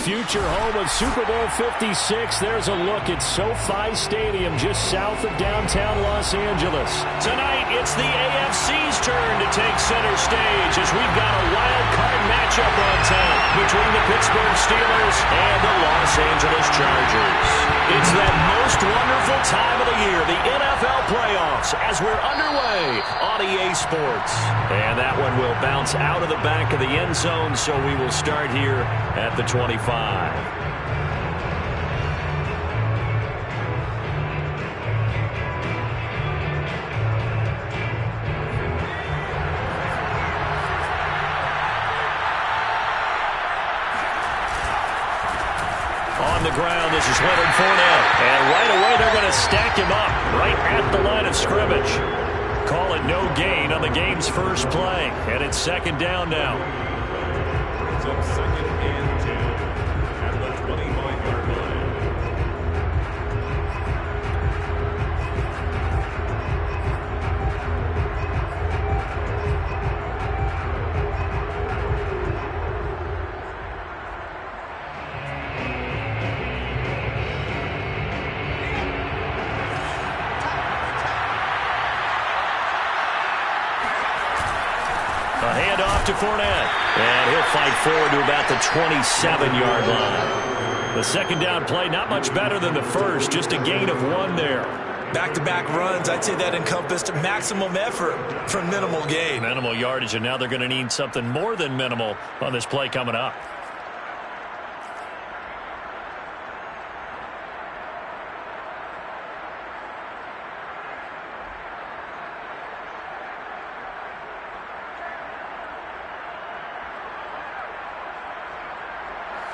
future home of Super Bowl 56. There's a look at SoFi Stadium just south of downtown Los Angeles. Tonight, it's the AFC's turn to take center stage as we've got a wild card matchup on tap between the Pittsburgh Steelers and the Los Angeles Chargers. It's that most wonderful time of the year, the NFL playoffs, as we're underway on EA Sports. And that one will bounce out of the back of the end zone, so we will start here at the 25. On the ground, this is Leonard Fournette. And right away, they're going to stack him up right at the line of scrimmage. Call it no gain on the game's first play. And it's second down now. It's up second and 10 at the 25-yard line. A handoff to Fournette. And he'll fight forward to about the 27-yard line. The second down play, not much better than the first, just a gain of 1 there. Back-to-back runs, I'd say that encompassed maximum effort for minimal gain. Minimal yardage, and now they're going to need something more than minimal on this play coming up.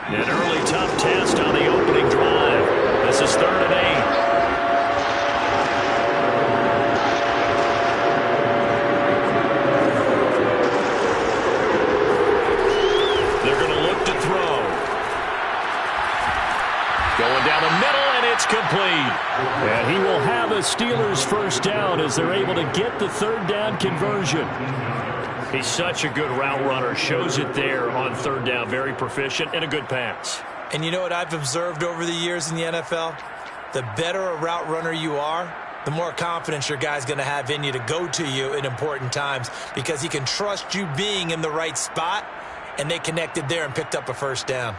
An early tough test on the opening drive. This is 3rd and 8. They're going to look to throw. Going down the middle, and it's complete. And he will have a Steelers first down as they're able to get the 3rd down conversion. He's such a good route runner. Shows it there on 3rd down. Very proficient and a good pass. And you know what I've observed over the years in the NFL? The better a route runner you are, the more confidence your guy's going to have in you to go to you in important times because he can trust you being in the right spot, and they connected there and picked up a first down.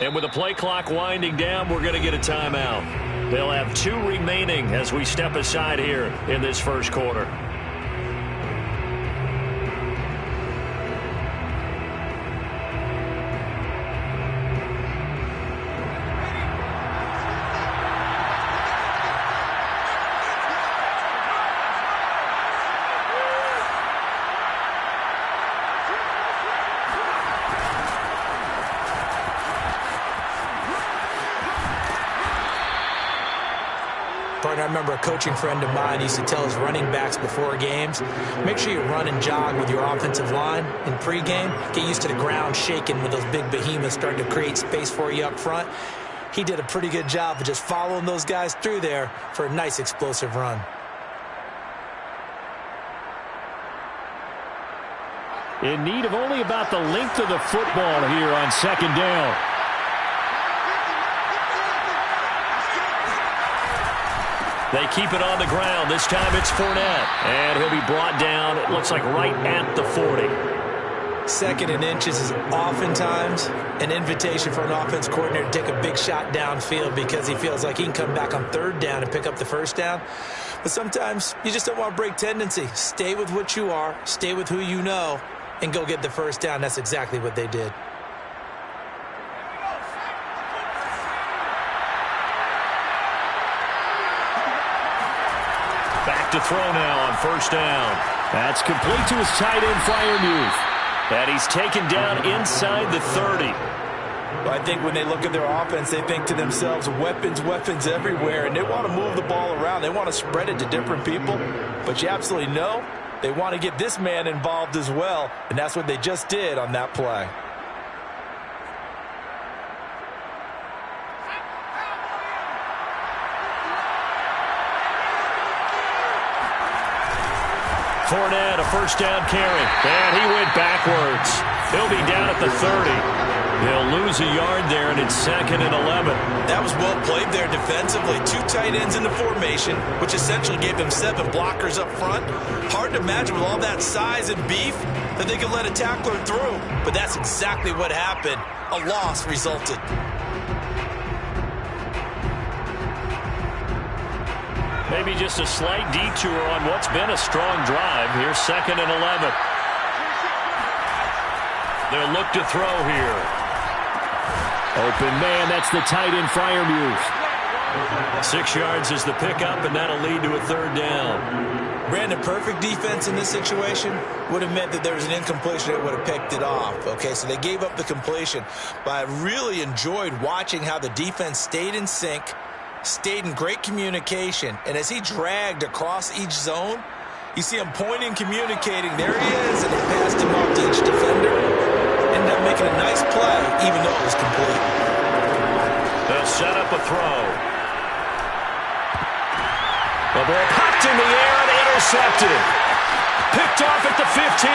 And with the play clock winding down, we're going to get a timeout. They'll have 2 remaining as we step aside here in this first quarter. I remember a coaching friend of mine used to tell his running backs before games, make sure you run and jog with your offensive line in pregame. Get used to the ground shaking when those big behemoths start to create space for you up front. He did a pretty good job of just following those guys through there for a nice explosive run. In need of only about the length of the football here on second down. They keep it on the ground. This time it's Fournette. And he'll be brought down, it looks like right at the 40. 2nd and inches is oftentimes an invitation for an offense coordinator to take a big shot downfield because he feels like he can come back on 3rd down and pick up the first down. But sometimes you just don't want to break tendency. Stay with what you are, stay with who you know, and go get the first down. That's exactly what they did. Back to throw now on first down. That's complete to his tight end, Freiermuth. And he's taken down inside the 30. Well, I think when they look at their offense, they think to themselves, weapons, weapons everywhere, and they want to move the ball around. They want to spread it to different people. But you absolutely know they want to get this man involved as well, and that's what they just did on that play. Fournette, a first down carry. And he went backwards. He'll be down at the 30. He'll lose a yard there, and it's 2nd and 11. That was well played there defensively. 2 tight ends in the formation, which essentially gave them 7 blockers up front. Hard to imagine with all that size and beef that they could let a tackler through. But that's exactly what happened. A loss resulted. Maybe just a slight detour on what's been a strong drive. Here's 2nd and 11. They'll look to throw here. Open man, that's the tight end Freiermuth. 6 yards is the pickup, and that'll lead to a 3rd down. Brandon, perfect defense in this situation would have meant that there was an incompletion that would have picked it off. Okay, so they gave up the completion. But I really enjoyed watching how the defense stayed in sync, stayed in great communication, and as he dragged across each zone, you see him pointing, communicating. There he is, and he passed him off to each defender. Ended up making a nice play, even though it was complete. They'll set up a throw. The ball popped in the air and intercepted. Picked off at the 15.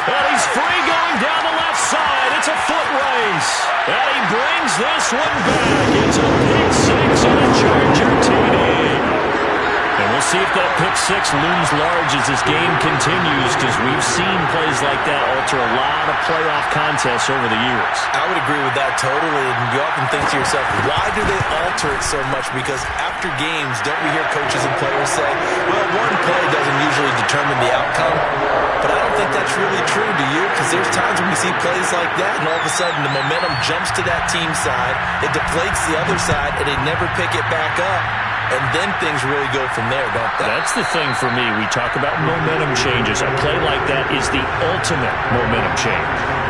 And he's free going down the left side. It's a foot race. And he brings this one back. It's a pick 6 and a Charger TD. And we'll see if that pick 6 looms large as this game continues, because we've seen plays like that alter a lot of playoff contests over the years. I would agree with that totally. And you often think to yourself, why do they alter it so much? Because after games, don't we hear coaches and players say, well, one play doesn't usually determine the outcome. But I don't think that's really true, do you? Because there's times when we see plays like that, and all of a sudden the momentum jumps to that team side, it deflates the other side, and they never pick it back up. And then things really go from there, don't they? That's the thing for me. We talk about momentum changes. A play like that is the ultimate momentum change.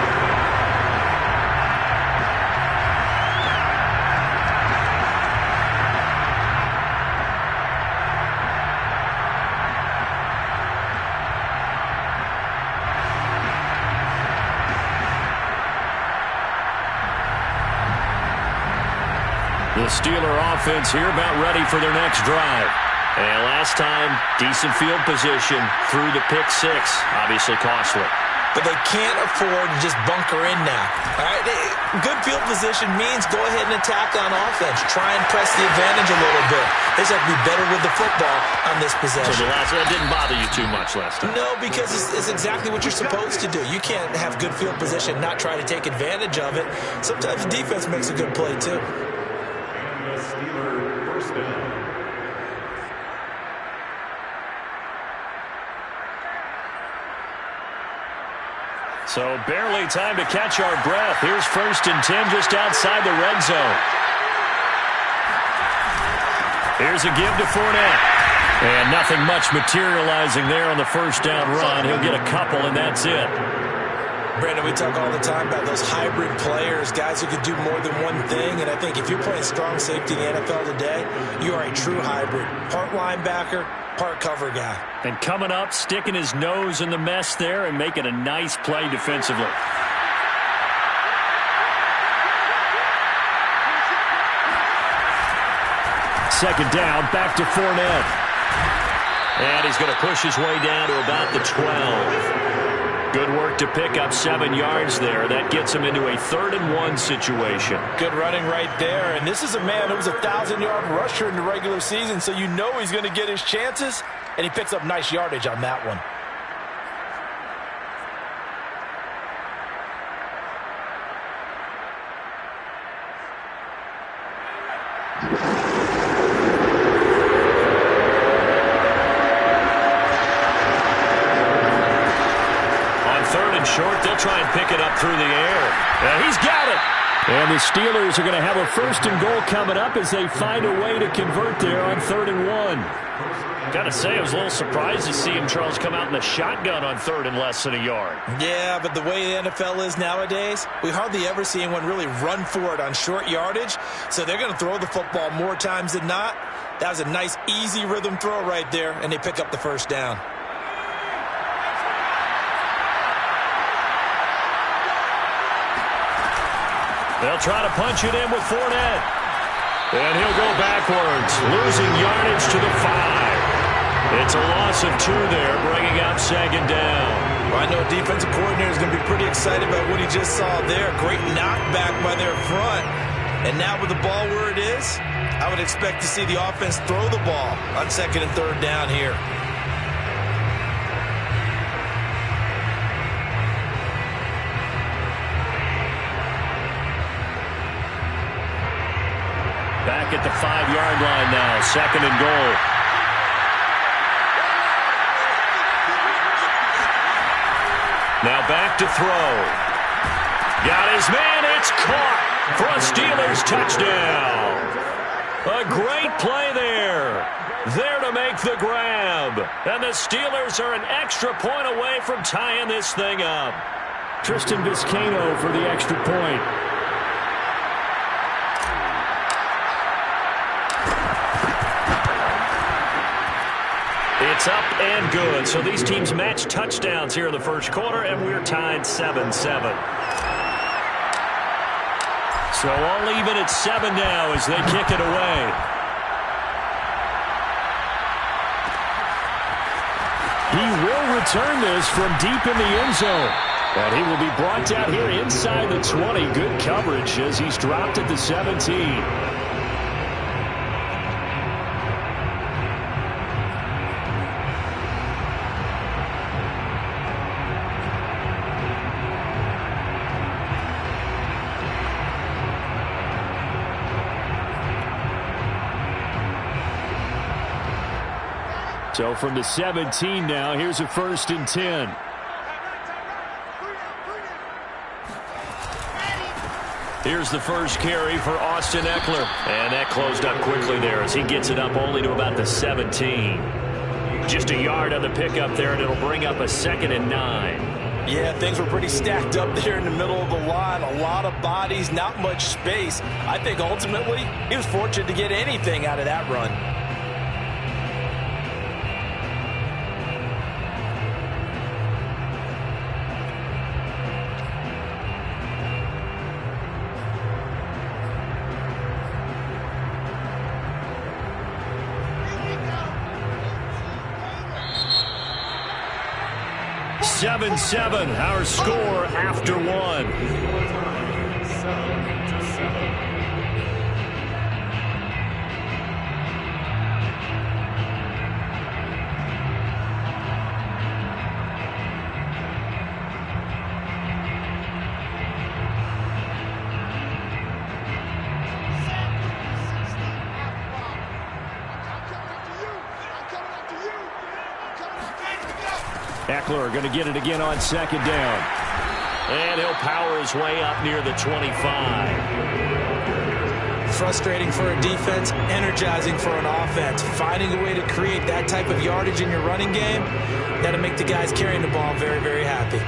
The Steeler offense here about ready for their next drive. And last time, decent field position through the pick 6. Obviously costly. But they can't afford to just bunker in now. All right, good field position means go ahead and attack on offense. Try and press the advantage a little bit. They just have to be better with the football on this possession. So the last one didn't bother you too much last time? No, because it's exactly what you're supposed to do. You can't have good field position, not try to take advantage of it. Sometimes the defense makes a good play too. Steeler first down. So barely time to catch our breath. Here's 1st and 10 just outside the red zone. Here's a give to Fournette. And nothing much materializing there on the first down run. He'll get a couple, and that's it. Brandon, we talk all the time about those hybrid players, guys who could do more than one thing. And I think if you're playing strong safety in the NFL today, you are a true hybrid. Part linebacker, part cover guy. And coming up, sticking his nose in the mess there and making a nice play defensively. Second down, back to Fournette. And he's going to push his way down to about the 12. Good work to pick up 7 yards there. That gets him into a 3rd and 1 situation. Good running right there. And this is a man who was a 1,000-yard rusher in the regular season, so you know he's going to get his chances, and he picks up nice yardage on that one. Short, they'll try and pick it up through the air. And he's got it. And the Steelers are going to have a 1st and goal coming up as they find a way to convert there on 3rd and 1. Got to say, I was a little surprised to see him, Charles, come out in the shotgun on 3rd and less than a yard. Yeah, but the way the NFL is nowadays, we hardly ever see anyone really run for it on short yardage. So they're going to throw the football more times than not. That was a nice, easy rhythm throw right there, and they pick up the 1st down. They'll try to punch it in with Fournette. And he'll go backwards, losing yardage to the 5. It's a loss of 2 there, bringing up second down. Well, I know a defensive coordinator is going to be pretty excited about what he just saw there. Great knockback by their front. And now with the ball where it is, I would expect to see the offense throw the ball on second and third down here. Back at the 5-yard line now, second and goal. Now back to throw. Got his man, it's caught for a Steelers touchdown. A great play there. There to make the grab. And the Steelers are an extra point away from tying this thing up. Tristan Vizcaino for the extra point. It's up and good. So these teams match touchdowns here in the first quarter, and we're tied 7-7. So all even at 7 now as they kick it away. He will return this from deep in the end zone. And he will be brought down here inside the 20. Good coverage as he's dropped at the 17. So from the 17 now, here's a 1st and 10. Here's the first carry for Austin Eckler. And that closed up quickly there as he gets it up only to about the 17. Just a yard on the pickup there, and it'll bring up a 2nd and 9. Yeah, things were pretty stacked up there in the middle of the line. A lot of bodies, not much space. I think ultimately he was fortunate to get anything out of that run. Seven, our score after 1. Eckler going to get it again on 2nd down. And he'll power his way up near the 25. Frustrating for a defense, energizing for an offense. Finding a way to create that type of yardage in your running game, that'll make the guys carrying the ball very, very happy.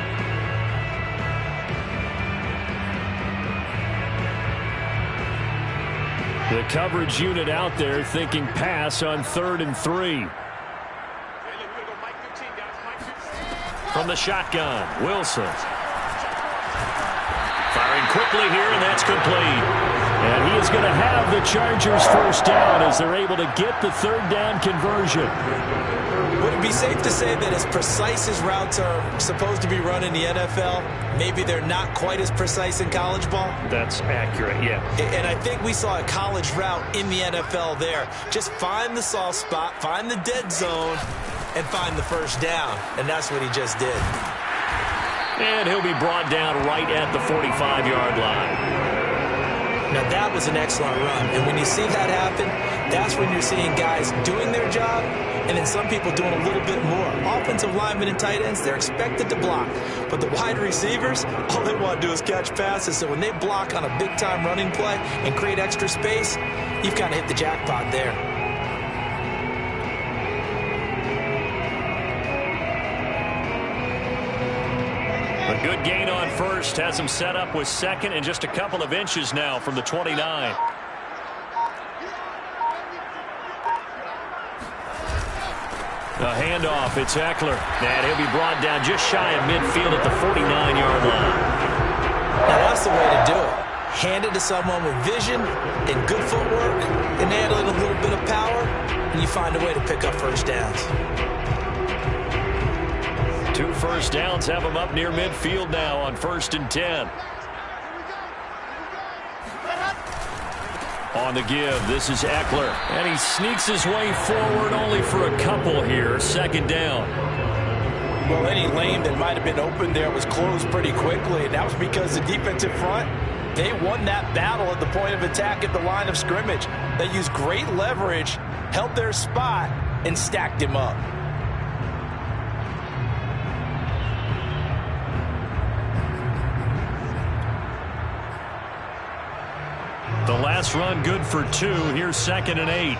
The coverage unit out there thinking pass on 3rd and 3. From the shotgun, Wilson. Firing quickly here, and that's complete. And he is going to have the Chargers first down as they're able to get the 3rd down conversion. Would it be safe to say that as precise as routes are supposed to be run in the NFL, maybe they're not quite as precise in college ball? That's accurate, yeah. And I think we saw a college route in the NFL there. Just find the soft spot, find the dead zone, and find the first down. And that's what he just did. And he'll be brought down right at the 45-yard line. Now, that was an excellent run. And when you see that happen, that's when you're seeing guys doing their job and then some people doing a little bit more. Offensive linemen and tight ends, they're expected to block. But the wide receivers, all they want to do is catch passes. So when they block on a big-time running play and create extra space, you've kind of hit the jackpot there. A good gain on first has him set up with 2nd and just a couple of inches now from the 29. A handoff, it's Eckler. And he'll be brought down just shy of midfield at the 49-yard line. Now that's the way to do it. hand it to someone with vision and good footwork and handling a little bit of power, and you find a way to pick up first downs. 2 first downs have him up near midfield now on 1st and 10. On the give, this is Eckler. And he sneaks his way forward only for a couple here. 2nd down. Well, any lane that might have been open there was closed pretty quickly, and that was because the defensive front, they won that battle at the point of attack at the line of scrimmage. They used great leverage, held their spot, and stacked him up. The last run good for 2. Here's 2nd and 8.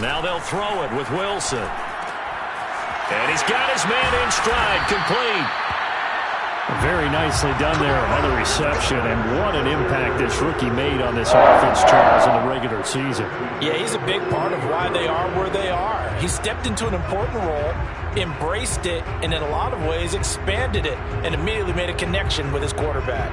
Now they'll throw it with Wilson. And he's got his man in stride, complete. Very nicely done there on the reception, and what an impact this rookie made on this offense, Charles, in the regular season. Yeah, he's a big part of why they are where they are. He stepped into an important role, embraced it, and in a lot of ways expanded it, and immediately made a connection with his quarterback.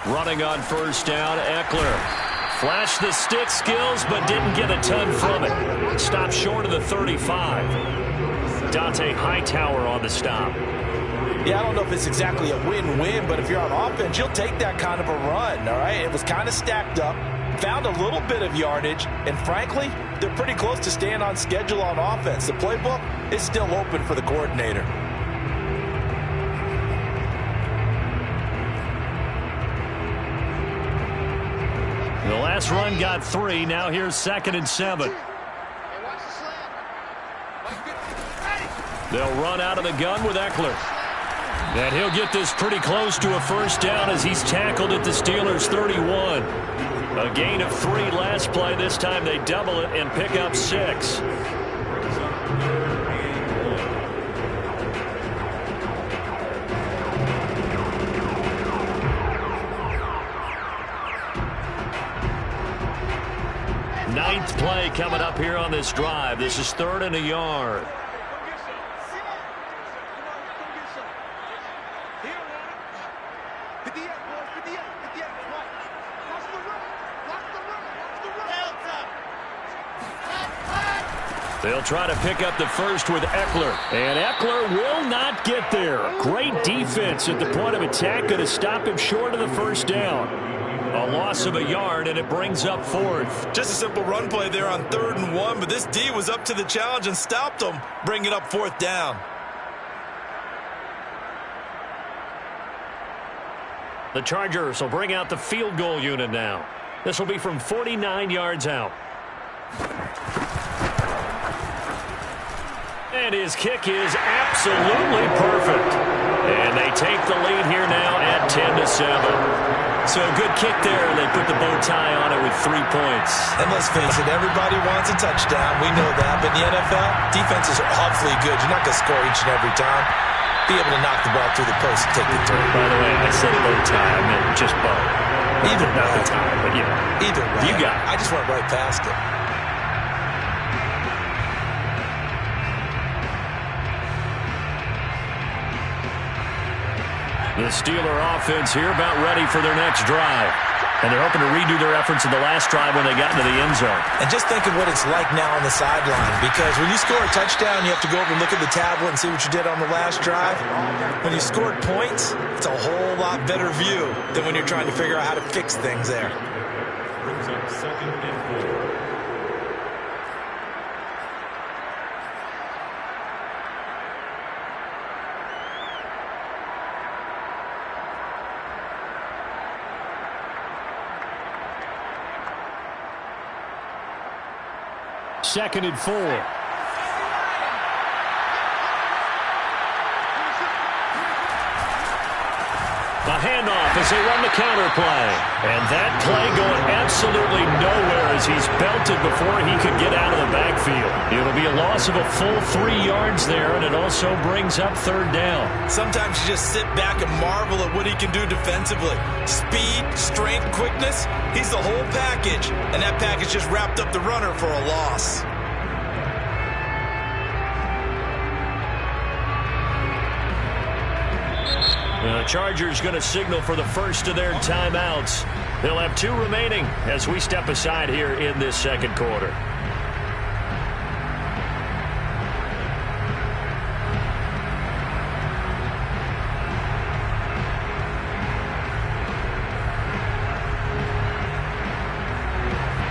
Running on 1st down, Eckler. Flashed the stick skills, but didn't get a ton from it. Stopped short of the 35. Dante Hightower on the stop. Yeah, I don't know if it's exactly a win-win, but if you're on offense, you'll take that kind of a run, all right? It was kind of stacked up, found a little bit of yardage, and frankly, they're pretty close to staying on schedule on offense. The playbook is still open for the coordinator. The last run got 3. Now here's 2nd and 7. They'll run out of the gun with Eckler. And he'll get this pretty close to a 1st down as he's tackled at the Steelers' 31. A gain of 3 last play. This time they double it and pick up 6. Ninth play coming up here on this drive. This is 3rd and a yard. They'll try to pick up the first with Eckler. And Eckler will not get there. Great defense at the point of attack. Going to stop him short of the 1st down. A loss of a yard, and it brings up 4th. Just a simple run play there on 3rd and 1, but this D was up to the challenge and stopped him, bringing up 4th down. The Chargers will bring out the field goal unit now. This will be from 49 yards out. And his kick is absolutely perfect. And they take the lead here now at 10-7. So a good kick there, and they put the bow tie on it with 3 points. And let's face it, everybody wants a touchdown. We know that. But in the NFL, defenses are awfully good. You're not going to score each and every time. Be able to knock the ball through the post and take the turn. By the way, I said bow tie. I meant just bow. Either way. Not the tie, but you know. Either way. You got it. I just went right past it. The Steeler offense here about ready for their next drive. And they're hoping to redo their efforts in the last drive when they got into the end zone. And just think of what it's like now on the sideline, because when you score a touchdown, you have to go over and look at the tablet and see what you did on the last drive. When you scored points, it's a whole lot better view than when you're trying to figure out how to fix things there. Brings up 2nd and 4. Second and 4. A handoff as they run the counter play. And that play going absolutely nowhere as he's belted before he could get out of the backfield. It'll be a loss of a full 3 yards there, and it also brings up third down. Sometimes you just sit back and marvel at what he can do defensively. Speed, strength, quickness, he's the whole package. And that package just wrapped up the runner for a loss. The Chargers going to signal for the first of their timeouts. They'll have 2 remaining as we step aside here in this second quarter.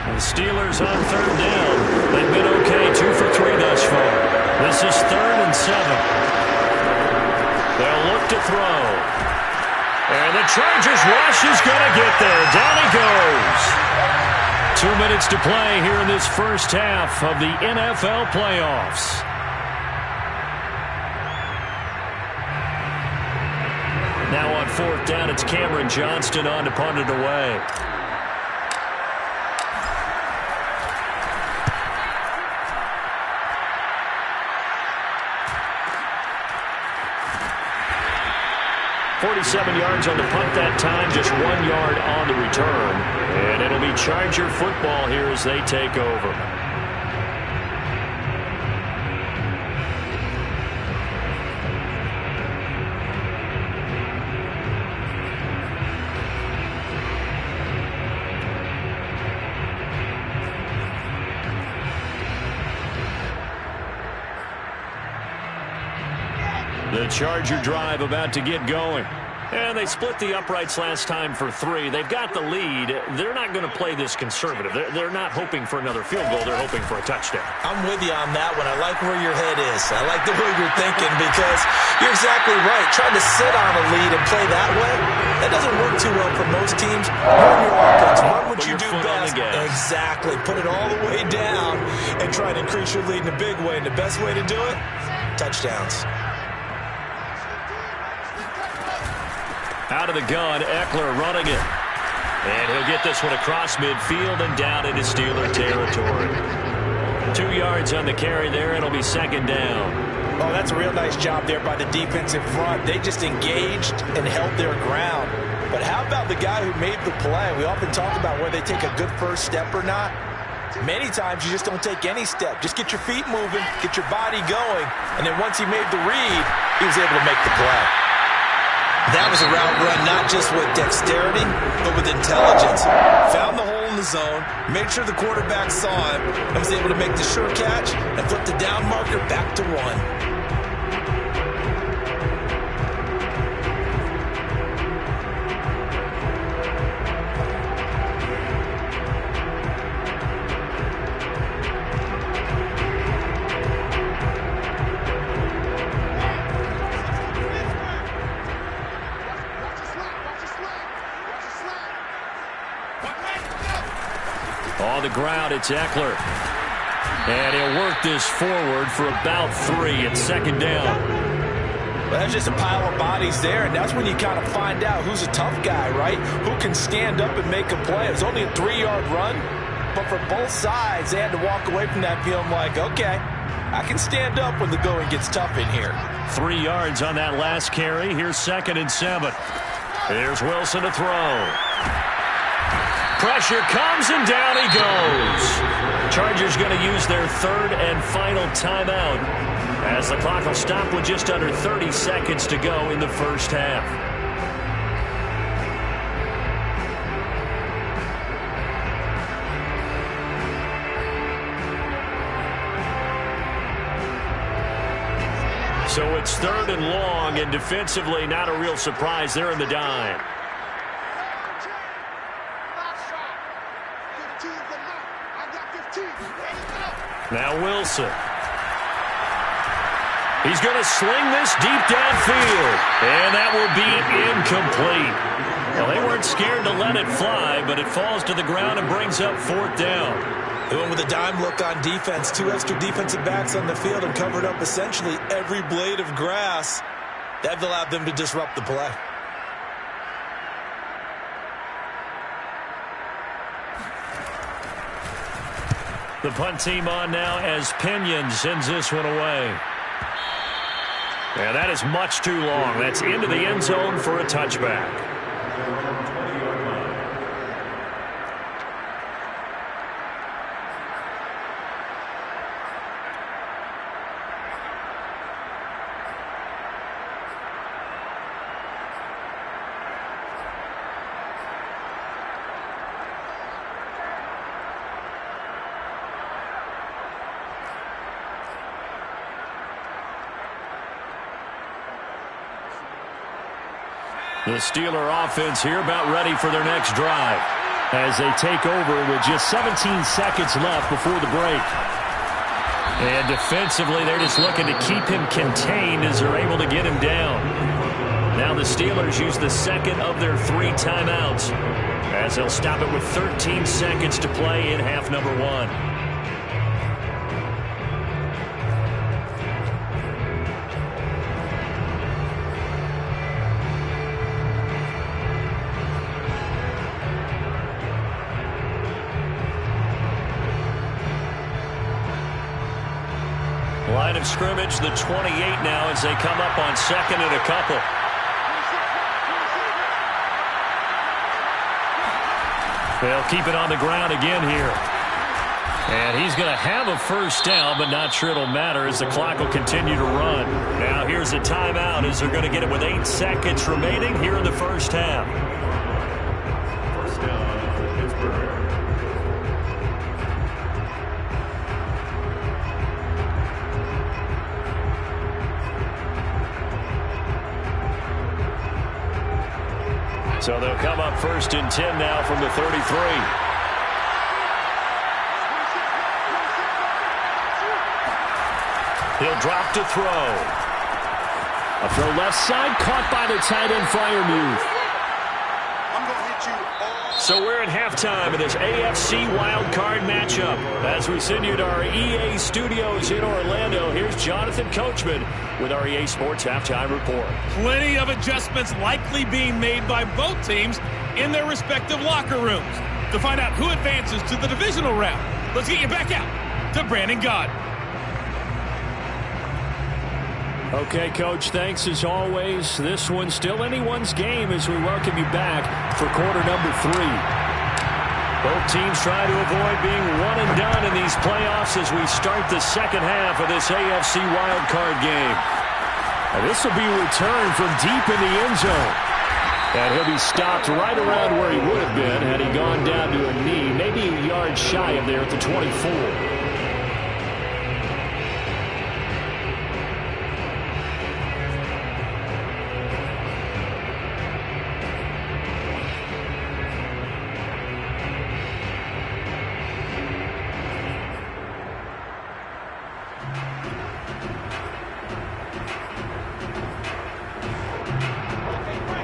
The Steelers on third down. They've been okay, 2 for 3 thus far. This is 3rd and 7. They'll look to throw. And the Chargers rush is going to get there. Down he goes. 2 minutes to play here in this first half of the NFL playoffs. Now on 4th down, it's Cameron Johnston on to punt it away. .47 yards on the punt that time, just 1 yard on the return. And it'll be Charger football here as they take over. The Charger drive about to get going. And they split the uprights last time for 3. They've got the lead. They're not going to play this conservative. They're not hoping for another field goal. They're hoping for a touchdown. I'm with you on that one. I like where your head is. I like the way you're thinking because you're exactly right. Trying to sit on a lead and play that way, that doesn't work too well for most teams. Run your offense. Run what you do best. Exactly. Put it all the way down and try to increase your lead in a big way. And the best way to do it, touchdowns. Out of the gun, Eckler running it. And he'll get this one across midfield and down into Steeler territory. 2 yards on the carry there, and it'll be 2nd down. Oh, that's a real nice job there by the defensive front. They just engaged and held their ground. But how about the guy who made the play? We often talk about whether they take a good first step or not. Many times you just don't take any step. Just get your feet moving, get your body going, and then once he made the read, he was able to make the play. That was a route run not just with dexterity, but with intelligence. Found the hole in the zone, made sure the quarterback saw him, and was able to make the sure catch and flip the down marker back to 1. On the ground, it's Eckler. And he'll work this forward for about 3. It's 2nd down. Well, that's just a pile of bodies there, and that's when you kind of find out who's a tough guy, right? Who can stand up and make a play. It was only a 3-yard run, but for both sides, they had to walk away from that feeling like, okay, I can stand up when the going gets tough in here. 3 yards on that last carry. Here's 2nd and 7. Here's Wilson to throw. Pressure comes, and down he goes. Chargers going to use their 3rd and final timeout as the clock will stop with just under 30 seconds to go in the first half. So it's 3rd and long, and defensively not a real surprise. They're in the dime. Now Wilson. He's going to sling this deep downfield. And that will be incomplete. Well, they weren't scared to let it fly, but it falls to the ground and brings up 4th down. They went with a dime look on defense. 2 extra defensive backs on the field and covered up essentially every blade of grass. That allowed them to disrupt the play. The punt team on now as Pinion sends this one away. And that is much too long. That's into the end zone for a touchback. The Steeler offense here about ready for their next drive as they take over with just 17 seconds left before the break. And defensively, they're just looking to keep him contained as they're able to get him down. Now the Steelers use the second of their 3 timeouts as they'll stop it with 13 seconds to play in half number 1. Line of scrimmage, the 28 now as they come up on second and a couple. They'll keep it on the ground again here. And he's going to have a first down, but not sure it'll matter as the clock will continue to run. Now here's a timeout as they're going to get it with 8 seconds remaining here in the first half. First down, Pittsburgh. So they'll come up first and 10 now from the 33. He'll drop to throw. A throw left side, caught by the tight end Freiermuth. So we're at halftime of this AFC wildcard matchup. As we send you to our EA studios in Orlando, here's Jonathan Coachman with our EA Sports Halftime Report. Plenty of adjustments likely being made by both teams in their respective locker rooms. To find out who advances to the divisional round, let's get you back out to Brandon Gaudin. Okay, Coach, thanks as always. This one's still anyone's game as we welcome you back for quarter number 3. Both teams try to avoid being one and done in these playoffs as we start the second half of this AFC wildcard game. And this will be returned from deep in the end zone. And he'll be stopped right around where he would have been had he gone down to a knee, maybe a yard shy of there at the 24.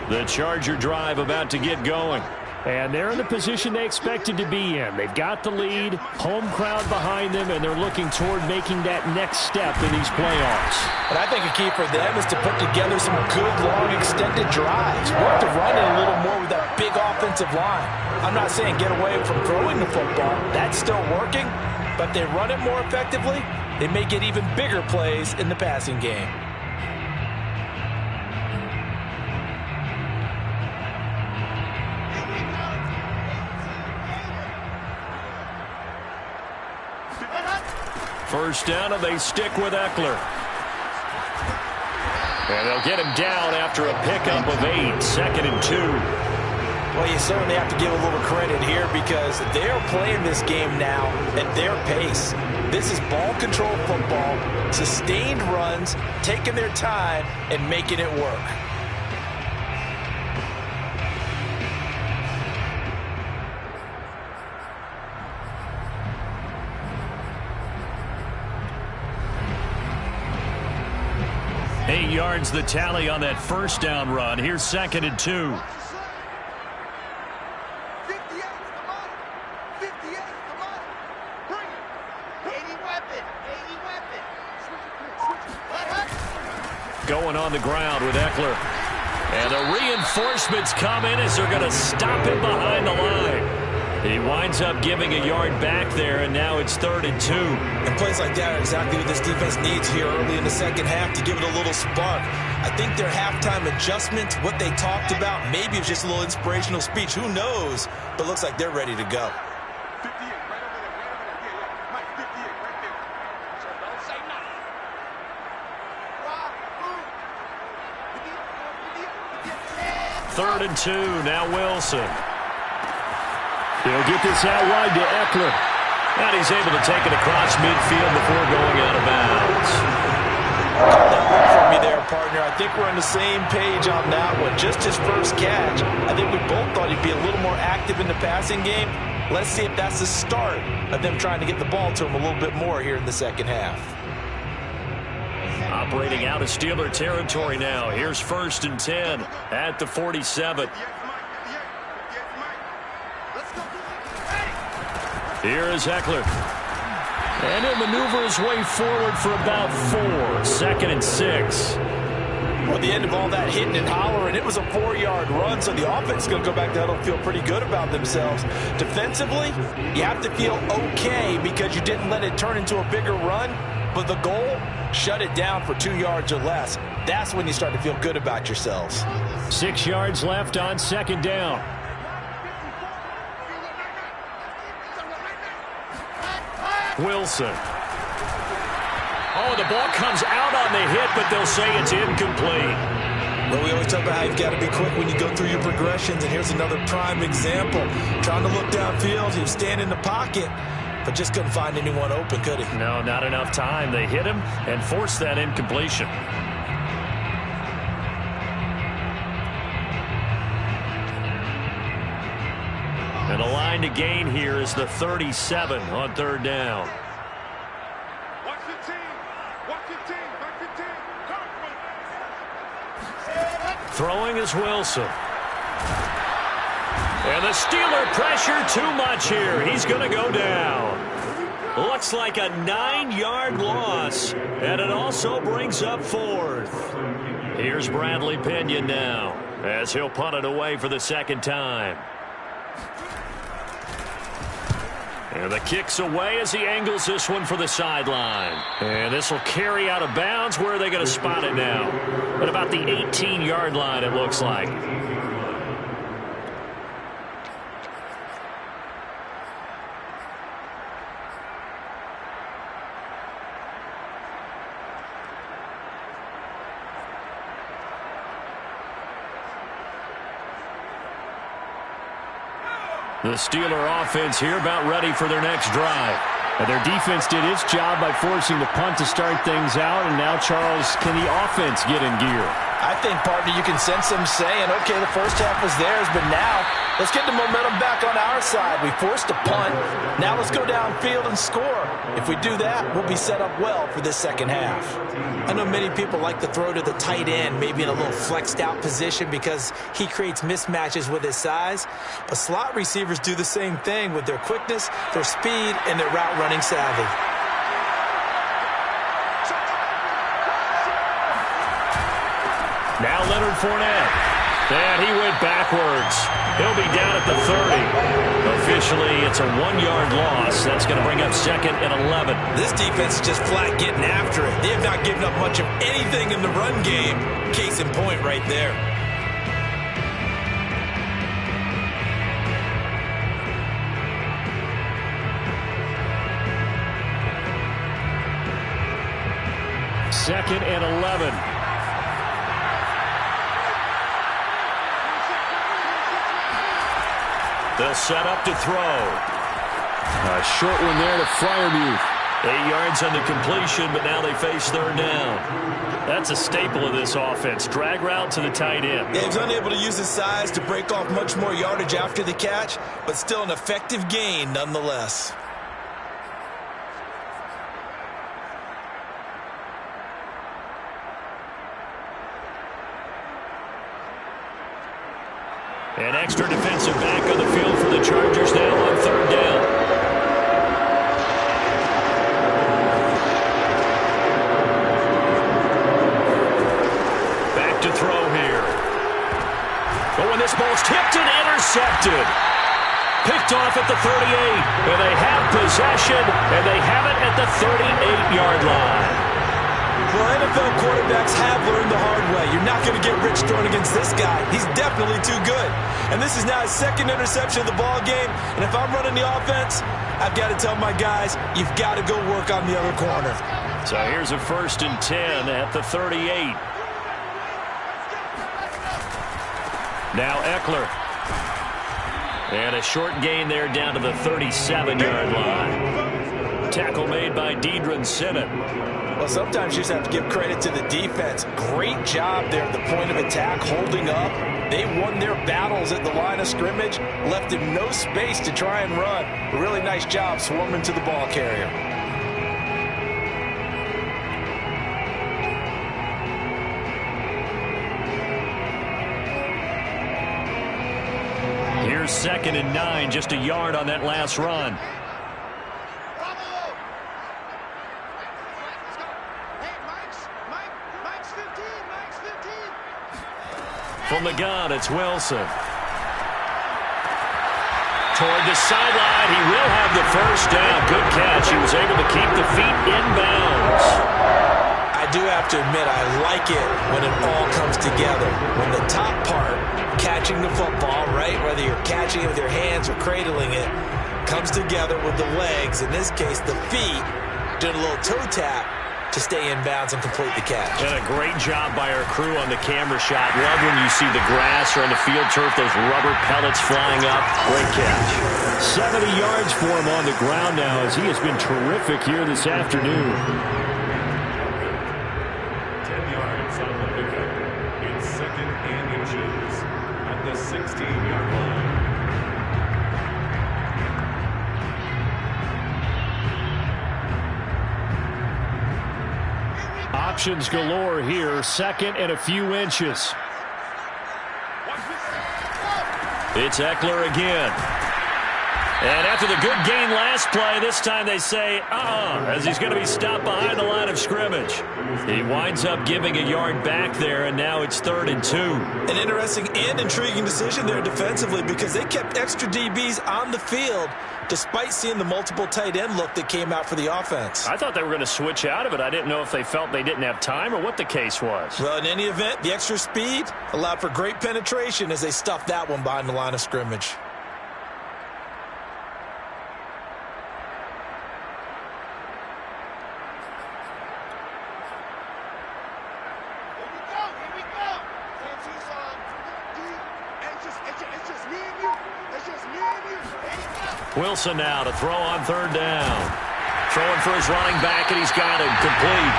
The Charger drive about to get going. And they're in the position they expected to be in. They've got the lead, home crowd behind them, and they're looking toward making that next step in these playoffs. But I think a key for them is to put together some good, long, extended drives. Work to run it a little more with that big offensive line. I'm not saying get away from throwing the football. That's still working. But if they run it more effectively, they may get even bigger plays in the passing game. First down, and they stick with Eckler. And they'll get him down after a pickup of 8, second and 2. Well, you certainly have to give a little credit here because they're playing this game now at their pace. This is ball control football, sustained runs, taking their time, and making it work. Yards the tally on that first down run. Here's second and 2. Going on the ground with Eckler. And the reinforcements come in as they're going to stop him behind the line. He winds up giving a yard back there, and now it's 3rd and 2. And plays like that are exactly what this defense needs here early in the second half to give it a little spark. I think their halftime adjustment, what they talked about, maybe it's just a little inspirational speech. Who knows? But looks like they're ready to go. 58, right over there, yeah, Mike, 58, right there. So don't say nothing. 3rd and 2, now Wilson. He'll get this out wide to Eckler. And he's able to take it across midfield before going out of bounds. Call that one for me there, partner. I think we're on the same page on that one. Just his first catch. I think we both thought he'd be a little more active in the passing game. Let's see if that's the start of them trying to get the ball to him a little bit more here in the second half. Operating out of Steeler territory now. Here's 1st and 10 at the 47. Here is Eckler. And he'll maneuver his way forward for about 4. 2nd and 6. Well, the end of all that hitting and hollering, it was a 4-yard run, so the offense is going to go back there and feel pretty good about themselves. Defensively, you have to feel okay because you didn't let it turn into a bigger run, but the goal, shut it down for 2 yards or less. That's when you start to feel good about yourselves. 6 yards left on 2nd down. Wilson. Oh, the ball comes out on the hit, but they'll say it's incomplete. Well, we always talk about how you've got to be quick when you go through your progressions, and here's another prime example. Trying to look downfield, he was standing in the pocket, but just couldn't find anyone open, could he? No, not enough time. They hit him and forced that incompletion. And the line to gain here is the 37 on 3rd down. Watch your team. Watch your team. Watch your team. Throwing is Wilson. And the Steeler pressure too much here. He's going to go down. Looks like a 9-yard loss. And it also brings up 4th. Here's Bradley Pinion now as he'll punt it away for the 2nd time. And the kick's away as he angles this one for the sideline. And this will carry out of bounds. Where are they going to spot it now? At about the 18-yard line, it looks like. The Steeler offense here about ready for their next drive. And their defense did its job by forcing the punt to start things out. And now, Charles, can the offense get in gear? I think, partner, you can sense them saying, okay, the first half was theirs, but now let's get the momentum back on our side. We forced a punt. Now let's go downfield and score. If we do that, we'll be set up well for this second half. I know many people like to throw to the tight end, maybe in a little flexed out position because he creates mismatches with his size. But slot receivers do the same thing with their quickness, their speed, and their route running savvy. Now Leonard Fournette. And he went backwards. He'll be down at the 30. Officially, it's a 1-yard loss. That's going to bring up 2nd and 11. This defense is just flat getting after it. They have not given up much of anything in the run game. Case in point right there. Second and 11. They'll set up to throw. A short one there to Freiermuth. 8 yards on the completion, but now they face 3rd down. That's a staple of this offense. Drag route to the tight end. Yeah, he was unable to use his size to break off much more yardage after the catch, but still an effective gain nonetheless. An extra defensive back on the field for the Chargers now on 3rd down. Back to throw here. Oh, and this ball's tipped and intercepted. picked off at the 38. And they have possession, and they have it at the 38-yard line. Well, NFL quarterbacks have learned the hard way. You're not going to get rich throwing against this guy. He's definitely too good. And this is now his second interception of the ball game. And if I'm running the offense, I've got to tell my guys, you've got to go work on the other corner. So here's a 1st and 10 at the 38. Now Eckler. And a short gain there down to the 37-yard line. Tackle made by Deidre Sinnott. Well, sometimes you just have to give credit to the defense. Great job there at the point of attack, holding up. They won their battles at the line of scrimmage, left him no space to try and run. A really nice job swarming to the ball carrier. Here's 2nd and 9, just a yard on that last run. From the gun, it's Wilson. Toward the sideline, he will have the first down. Good catch. He was able to keep the feet inbounds. I do have to admit, I like it when it all comes together. When the top part, catching the football, right, whether you're catching it with your hands or cradling it, comes together with the legs, in this case the feet, doing a little toe tap to stay in bounds and complete the catch. And a great job by our crew on the camera shot. Love when you see the grass or on the field turf, those rubber pellets flying up. Great catch. 70 yards for him on the ground now as he has been terrific here this afternoon. 10 yards on the pickup. It's 2nd and inches at the 16-yard line. Options galore here. 2nd and a few inches. It's Eckler again. And after the good gain last play, this time they say, as he's going to be stopped behind the line of scrimmage. He winds up giving a yard back there, and now it's 3rd and 2. An interesting and intriguing decision there defensively because they kept extra DBs on the field despite seeing the multiple tight end look that came out for the offense. I thought they were going to switch out of it. I didn't know if they felt they didn't have time or what the case was. Well, in any event, the extra speed allowed for great penetration as they stuffed that one behind the line of scrimmage. Wilson now to throw on 3rd down. Throwing for his running back, and he's got him complete.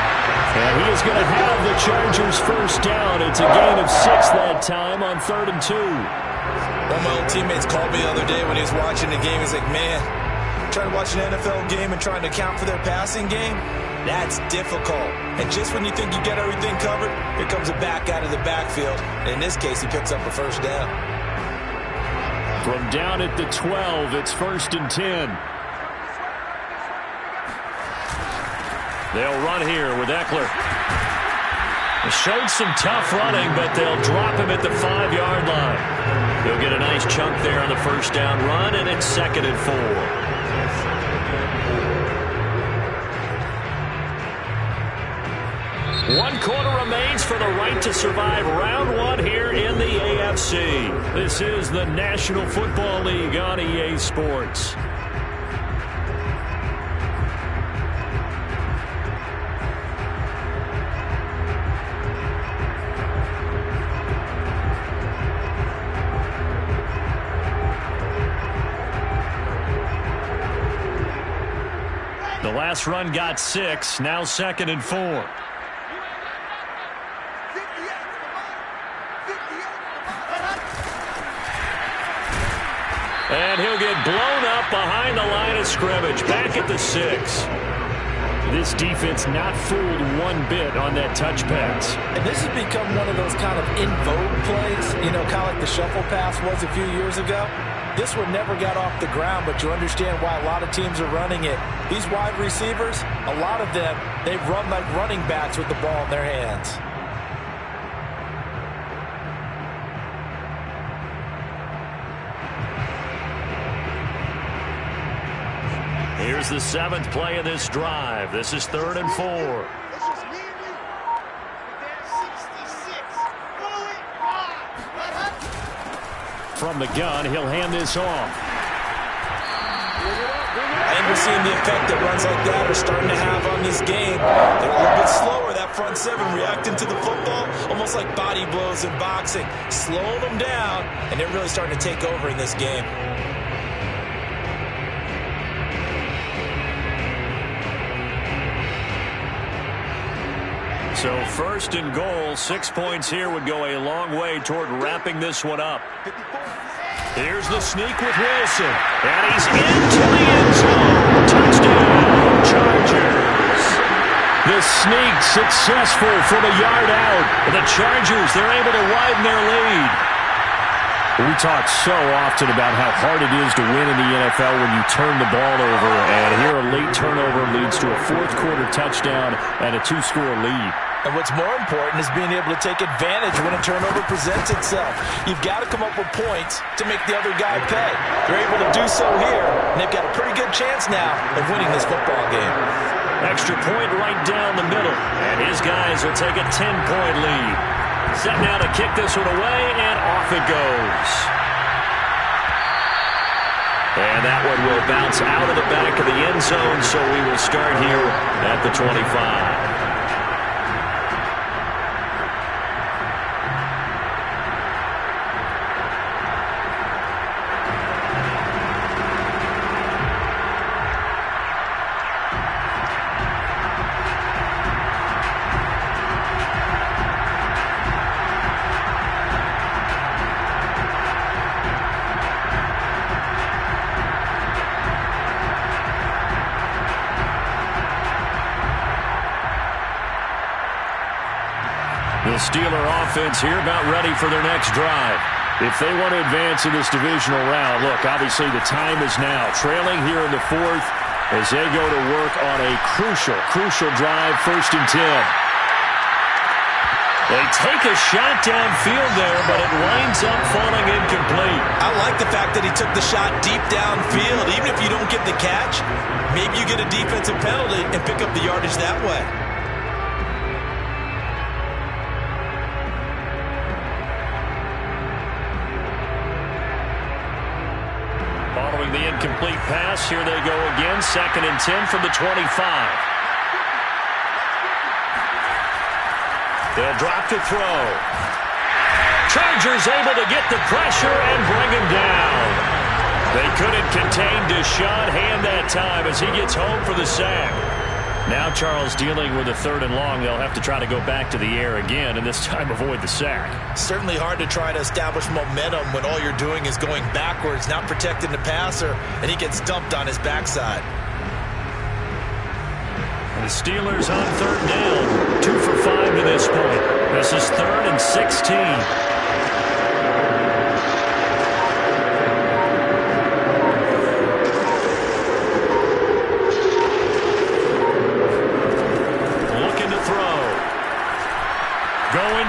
And he is going to have the Chargers' first down. It's a gain of 6 that time on 3rd and 2. One of my old teammates called me the other day when he was watching the game. He's like, man, trying to watch an NFL game and trying to account for their passing game, that's difficult. And just when you think you get everything covered, here comes a back out of the backfield. And in this case, he picks up a first down. From down at the 12, it's 1st and 10. They'll run here with Eckler. He showed some tough running, but they'll drop him at the 5-yard line. He'll get a nice chunk there on the first down run, and it's 2nd and 4. One quarter remains for the right to survive round 1 here in the AFC. This is the National Football League on EA Sports. The last run got 6, now 2nd and 4. And he'll get blown up behind the line of scrimmage, back at the 6. This defense not fooled one bit on that touch pass. And this has become one of those kind of in vogue plays, kind of like the shuffle pass was a few years ago. This one never got off the ground, but you understand why a lot of teams are running it. These wide receivers, a lot of them, they run like running backs with the ball in their hands. Here's the 7th play of this drive. This is 3rd and 4. From the gun, he'll hand this off. And we're seeing the effect that runs like that are starting to have on this game. They're a little bit slower, that front 7, reacting to the football, almost like body blows in boxing. Slow them down, and they're really starting to take over in this game. So 1st and goal, 6 points here would go a long way toward wrapping this one up. Here's the sneak with Wilson, and he's into the end zone. Touchdown, Chargers. The sneak successful from a yard out. The Chargers, they're able to widen their lead. We talk so often about how hard it is to win in the NFL when you turn the ball over, and here a late turnover leads to a 4th quarter touchdown and a 2-score lead. And what's more important is being able to take advantage when a turnover presents itself. You've got to come up with points to make the other guy pay. They're able to do so here, and they've got a pretty good chance now of winning this football game. Extra point right down the middle, and his guys will take a 10-point lead. Set now to kick this one away, and off it goes. And that one will bounce out of the back of the end zone, so we will start here at the 25. The Steeler offense here about ready for their next drive. If they want to advance in this divisional round, look, obviously the time is now. Trailing here in the 4th as they go to work on a crucial drive, 1st and 10. They take a shot downfield there, but it winds up falling incomplete. I like the fact that he took the shot deep downfield. Even if you don't get the catch, maybe you get a defensive penalty and pick up the yardage that way. Following the incomplete pass, here they go again. 2nd and 10 from the 25. They'll drop to throw. Chargers able to get the pressure and bring him down. They couldn't contain Deshaun Hand that time as he gets home for the sack. Now Charles dealing with a 3rd and long. They'll have to try to go back to the air again and this time avoid the sack. Certainly hard to try to establish momentum when all you're doing is going backwards, not protecting the passer, and he gets dumped on his backside. The Steelers on 3rd down. 2 for 5 to this point. This is 3rd and 16.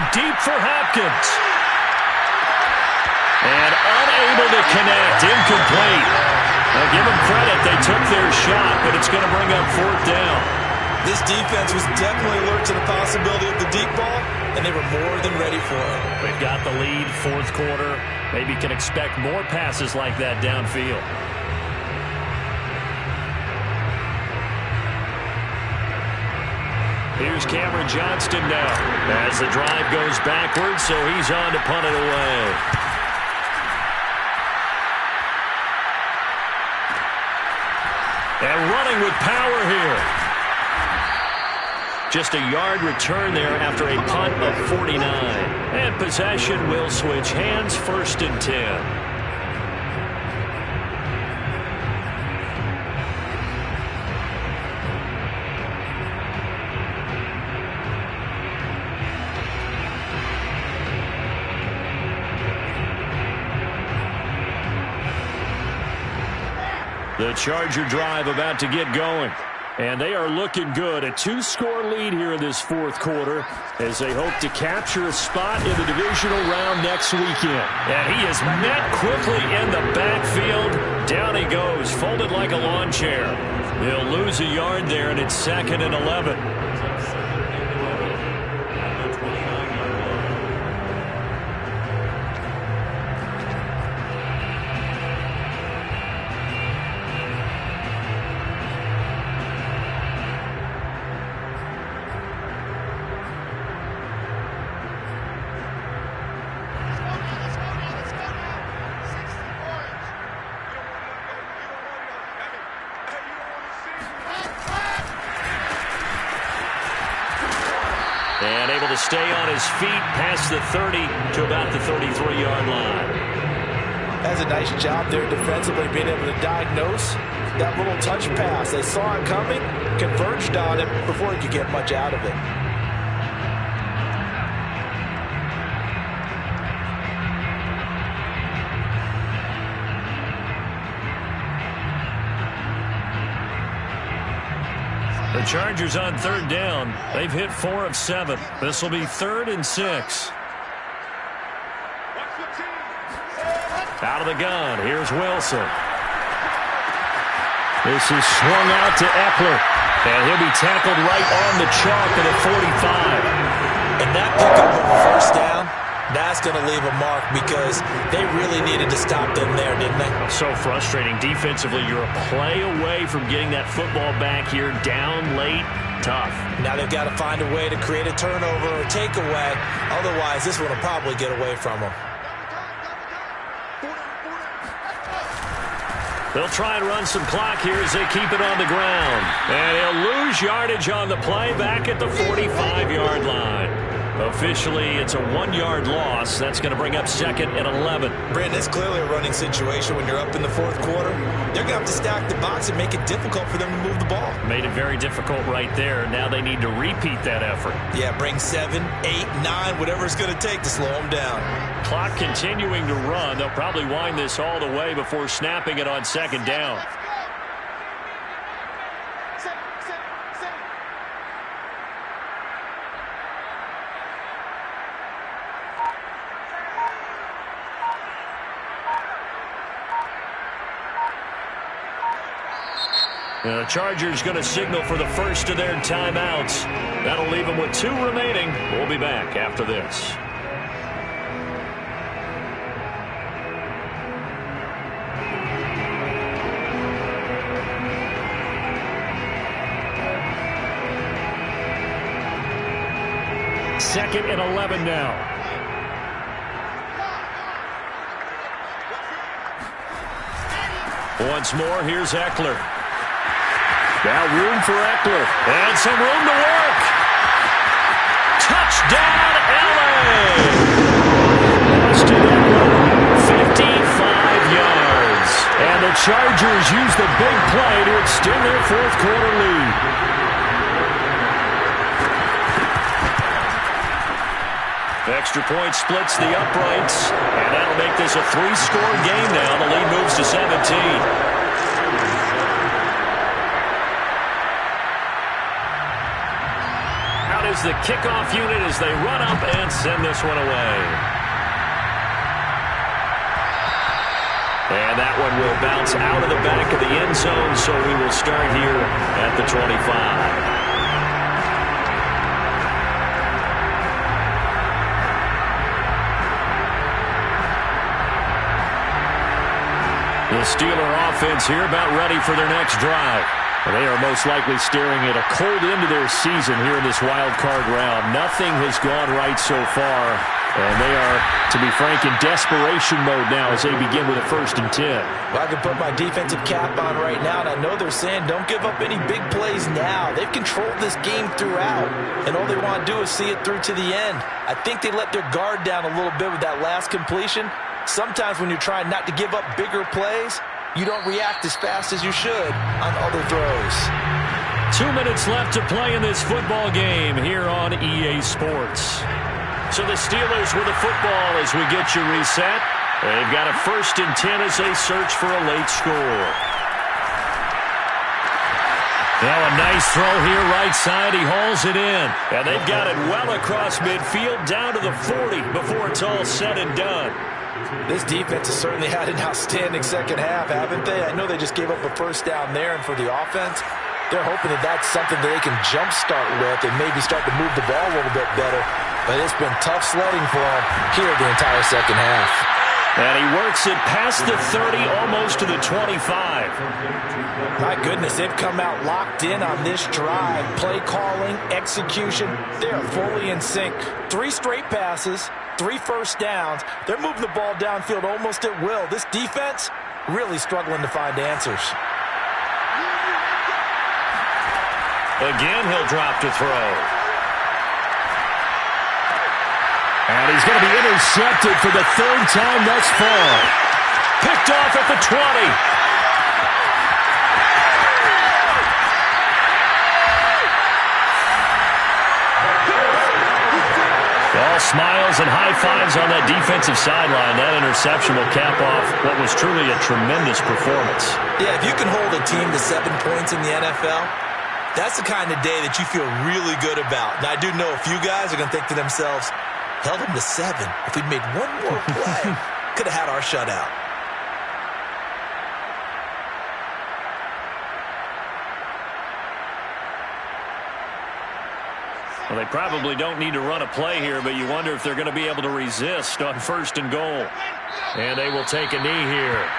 Deep for Hopkins. And unable to connect. Incomplete. Now give them credit. They took their shot, but it's going to bring up 4th down. This defense was definitely alert to the possibility of the deep ball, and they were more than ready for it. They've got the lead, 4th quarter. Maybe can expect more passes like that downfield. Here's Cameron Johnston now as the drive goes backwards, so he's on to punt it away. And running with power here. Just a yard return there after a punt of 49. And possession will switch hands, 1st and 10. The Charger drive about to get going. And they are looking good. A 2-score lead here in this 4th quarter as they hope to capture a spot in the divisional round next weekend. And he is met quickly in the backfield. Down he goes, folded like a lawn chair. He'll lose a yard there, and it's 2nd and 11. And able to stay on his feet past the 30 to about the 33-yard line. Has a nice job there defensively, being able to diagnose that little touch pass. They saw it coming, converged on him before he could get much out of it. The Chargers on 3rd down. They've hit 4 of 7. This will be 3rd and 6. Out of the gun. Here's Wilson. This is swung out to Eckler. And he'll be tackled right on the chalk at the 45. And that pickup of a first down, that's going to leave a mark because they really needed to stop them there, didn't they? So frustrating. Defensively, you're a play away from getting that football back here. Down late, tough. Now they've got to find a way to create a turnover or takeaway. Otherwise, this one will probably get away from them. They'll try and run some clock here as they keep it on the ground. And he'll lose yardage on the play back at the 45-yard line. Officially, it's a 1-yard loss. That's going to bring up 2nd and 11. Brandon, it's clearly a running situation when you're up in the 4th quarter. They're going to have to stack the box and make it difficult for them to move the ball. Made it very difficult right there. Now they need to repeat that effort. Yeah, bring 7, 8, 9, whatever it's going to take to slow them down. Clock continuing to run. They'll probably wind this all the way before snapping it on 2nd down. The Chargers going to signal for the first of their timeouts. That'll leave them with 2 remaining. We'll be back after this. Second and 11 now. Once more, here's Eckler. Now room for Eckler. And some room to work. Touchdown, LA! Austin Eckler, 55 yards. And the Chargers use the big play to extend their 4th quarter lead. Extra point splits the uprights. And that'll make this a 3-score game now. The lead moves to 17. Is the kickoff unit as they run up and send this one away. And that one will bounce out of the back of the end zone, so we will start here at the 25. The Steeler offense here about ready for their next drive. They are most likely staring at a cold end to their season here in this wild card round. Nothing has gone right so far, and they are, to be frank, in desperation mode now as they begin with a 1st and 10. Well, I can put my defensive cap on right now, and I know they're saying don't give up any big plays now. They've controlled this game throughout, and all they want to do is see it through to the end. I think they let their guard down a little bit with that last completion. Sometimes when you're trying not to give up bigger plays, you don't react as fast as you should on other throws. 2 minutes left to play in this football game here on EA Sports. So the Steelers with the football as we get you reset. They've got a 1st and 10 as they search for a late score. Now a nice throw here right side. He hauls it in. And they've got it well across midfield down to the 40 before it's all said and done. This defense has certainly had an outstanding second half, haven't they? I know they just gave up a first down there, and for the offense, they're hoping that that's something that they can jumpstart with and maybe start to move the ball a little bit better. But it's been tough sledding for them here the entire second half. And he works it past the 30, almost to the 25. My goodness, they've come out locked in on this drive. Play calling, execution, they are fully in sync. 3 straight passes, 3 first downs. They're moving the ball downfield almost at will. This defense really struggling to find answers. Again, he'll drop to throw. And he's going to be intercepted for the 3rd time thus far. Picked off at the 20. All smiles and high fives on that defensive sideline. That interception will cap off what was truly a tremendous performance. Yeah, if you can hold a team to 7 points in the NFL, that's the kind of day that you feel really good about. Now, I do know a few guys are going to think to themselves, held them to 7. If we'd made one more play, could have had our shutout. Well, they probably don't need to run a play here, but you wonder if they're going to be able to resist on 1st and goal. And they will take a knee here.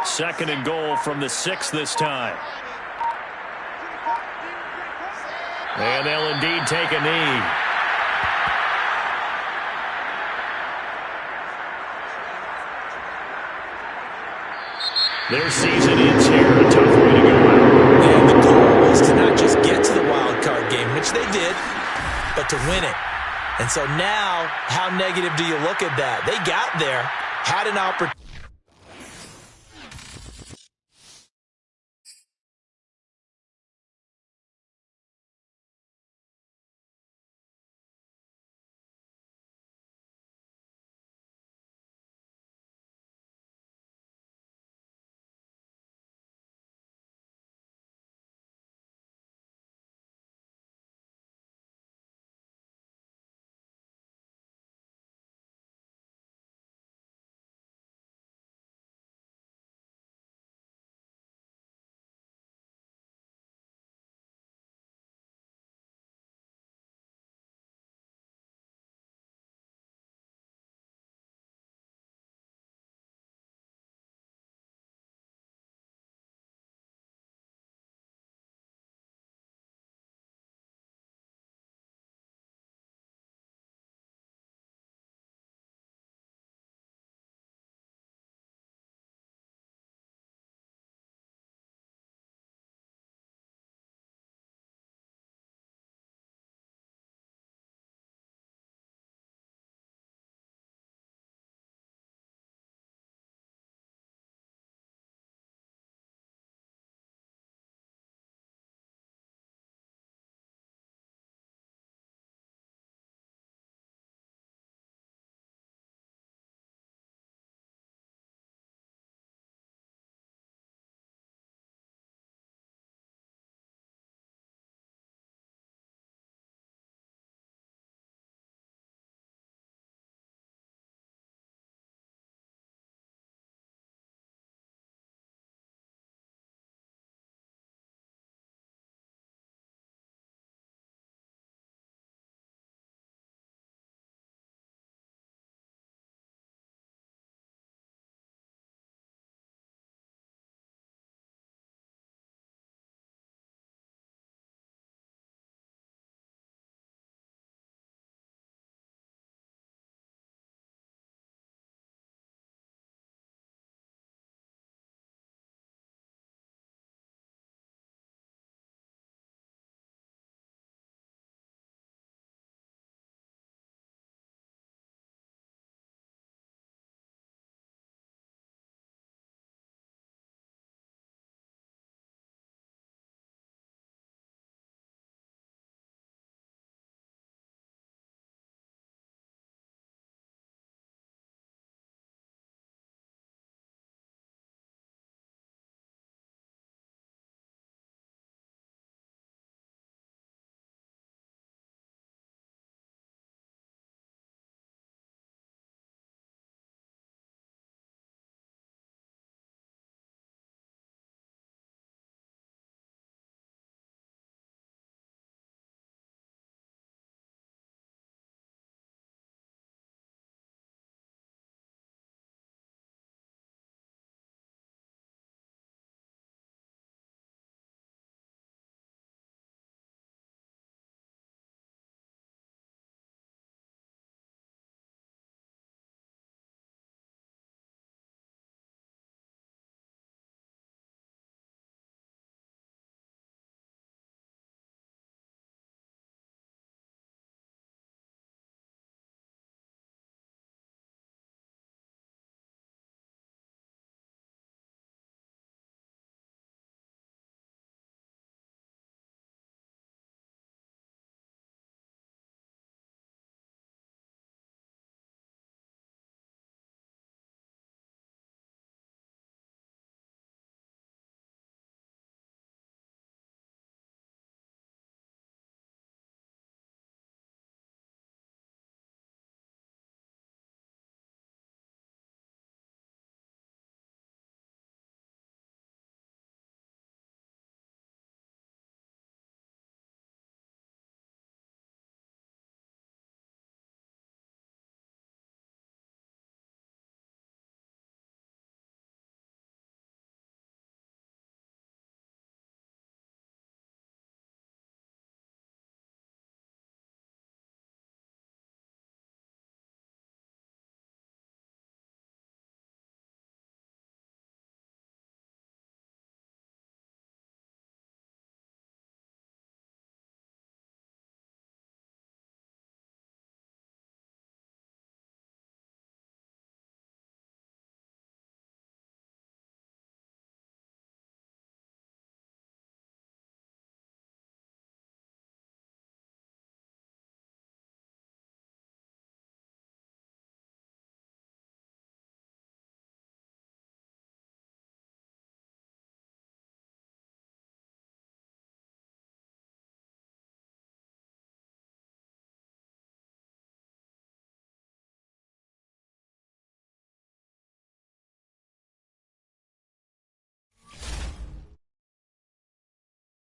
Second and goal from the 6 this time. And they'll indeed take a knee. Their season ends here. A tough way to go out. And the goal was to not just get to the wild card game, which they did, but to win it. And so now, how negative do you look at that? They got there, had an opportunity.